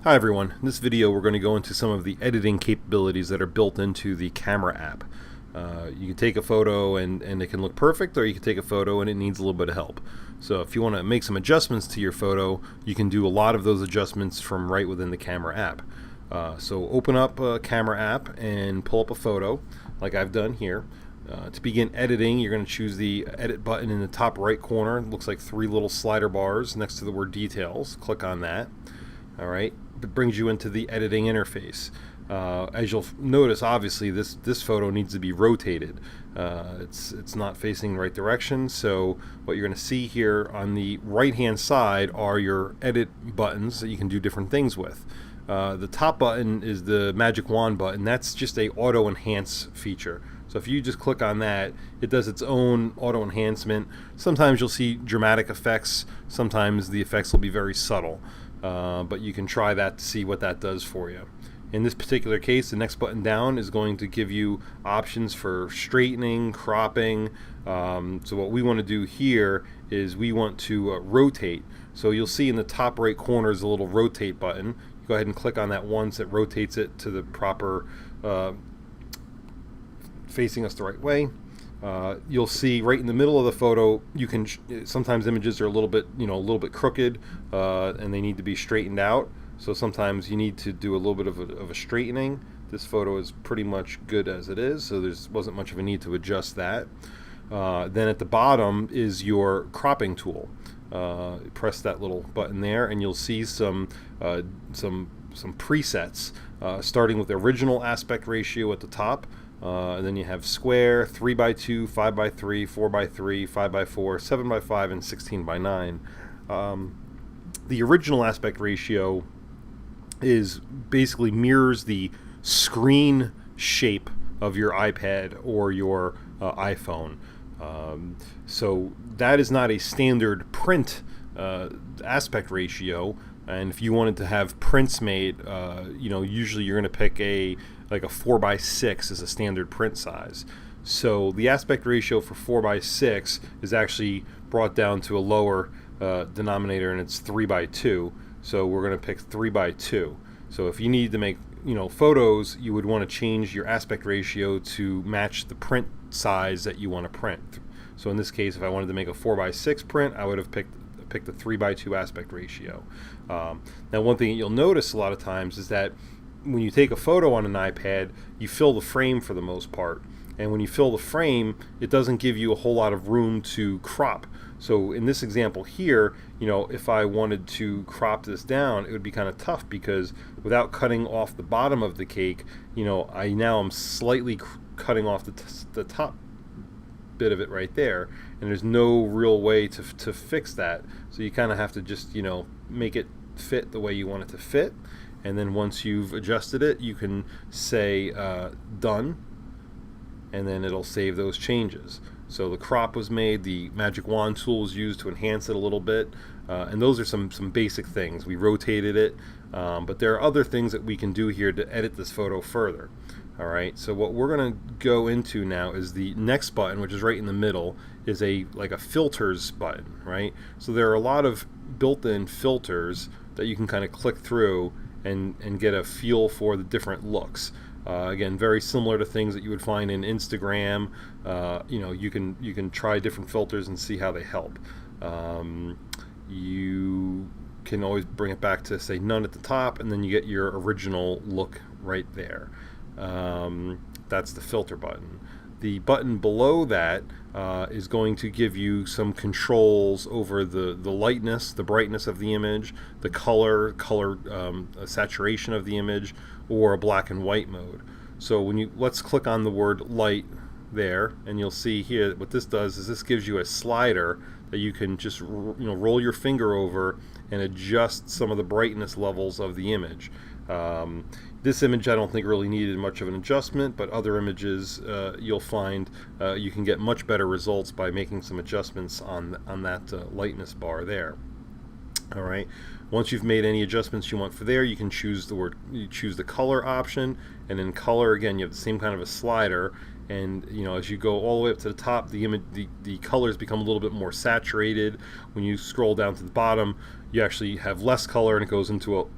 Hi everyone, in this video we're going to go into some of the editing capabilities that are built into the camera app. You can take a photo and it can look perfect, or you can take a photo and it needs a little bit of help. So if you want to make some adjustments to your photo, you can do a lot of those adjustments from right within the camera app. So open up a camera app and pull up a photo like I've done here. To begin editing, you're going to choose the edit button in the top right corner. It looks like three little slider bars next to the word details. Click on that. Alright, it brings you into the editing interface. As you'll notice, obviously this photo needs to be rotated. It's not facing the right direction, so what you're going to see here on the right hand side are your edit buttons that you can do different things with. The top button is the magic wand button. That's just a auto enhance feature. So if you just click on that, it does its own auto enhancement. Sometimes you'll see dramatic effects, sometimes the effects will be very subtle. But you can try that to see what that does for you. In this particular case, the next button down is going to give you options for straightening, cropping. So what we want to do here is we want to rotate. So you'll see in the top right corner is a little rotate button. You go ahead and click on that once. It rotates it to the proper, facing us the right way. You'll see right in the middle of the photo, you can sometimes images are a little bit crooked, and they need to be straightened out. So sometimes you need to do a little bit of a straightening. This photo is pretty much good as it is, so there wasn't much of a need to adjust that. Then at the bottom is your cropping tool. Press that little button there, and you'll see some presets, starting with the original aspect ratio at the top. And then you have square, 3x2, 5x3, 4x3, 5x4, 7x5, and 16x9. The original aspect ratio is basically mirrors the screen shape of your iPad or your iPhone. So that is not a standard print aspect ratio. And if you wanted to have prints made, usually you're going to pick like a 4x6 is a standard print size. So the aspect ratio for 4x6 is actually brought down to a lower denominator, and it's 3x2. So we're going to pick 3x2. So if you need to make photos, you would want to change your aspect ratio to match the print size that you want to print. So in this case, if I wanted to make a 4x6 print, I would have picked the 3x2 aspect ratio. Now one thing that you'll notice a lot of times is that when you take a photo on an iPad, you fill the frame for the most part. And when you fill the frame, it doesn't give you a whole lot of room to crop. So in this example here, if I wanted to crop this down, it would be kind of tough, because without cutting off the bottom of the cake, I now am slightly cutting off the top bit of it right there, and there's no real way to fix that. So you kind of have to just make it fit the way you want it to fit. And then once you've adjusted it, you can say done, and then it'll save those changes. So the crop was made, the magic wand tool was used to enhance it a little bit, and those are some basic things. We rotated it, but there are other things that we can do here to edit this photo further. Alright, so what we're going to go into now is the next button, which is right in the middle, is like a filters button, right? So there are a lot of built-in filters that you can kind of click through and get a feel for the different looks. Again, very similar to things that you would find in Instagram. You can try different filters and see how they help. You can always bring it back to, say, none at the top, and then you get your original look right there. That's the filter button. The button below that is going to give you some controls over the lightness, the brightness of the image, the color saturation of the image, or a black and white mode. So let's click on the word light there, and you'll see here what this does is this gives you a slider that you can just roll your finger over and adjust some of the brightness levels of the image. This image I don't think really needed much of an adjustment, but other images you'll find you can get much better results by making some adjustments on that lightness bar there. Alright, once you've made any adjustments you want for there, you can choose the color option, and in color again you have the same kind of a slider, and as you go all the way up to the top, the colors become a little bit more saturated. When you scroll down to the bottom, you actually have less color, and it goes into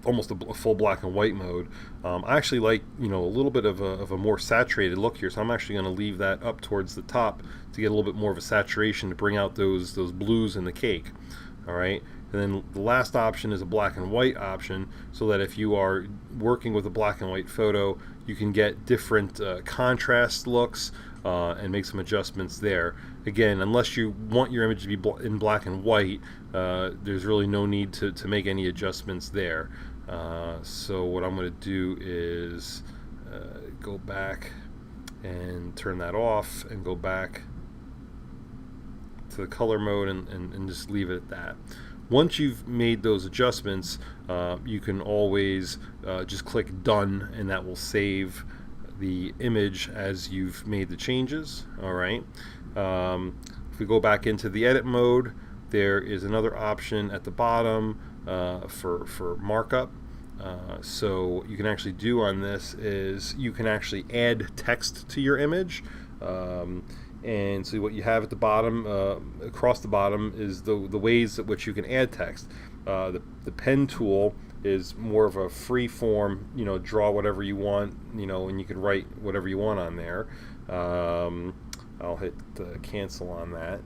almost a full black and white mode. I actually like, a little bit of a more saturated look here, so I'm actually going to leave that up towards the top to get a little bit more of a saturation to bring out those blues in the cake. All right, and then the last option is a black and white option, so that if you are working with a black and white photo, you can get different contrast looks and make some adjustments there. Again, unless you want your image to be in black and white, there's really no need to make any adjustments there. So what I'm going to do is go back and turn that off and go back to the color mode and just leave it at that. Once you've made those adjustments, you can always just click done, and that will save the image as you've made the changes. All right. If we go back into the edit mode, there is another option at the bottom for markup. So what you can actually do on this is you can actually add text to your image. And so what you have at the bottom, across the bottom, is the ways at which you can add text. The pen tool is more of a free form, draw whatever you want, and you can write whatever you want on there. I'll hit cancel on that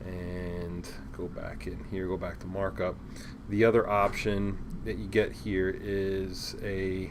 and go back in here, go back to markup. The other option that you get here is a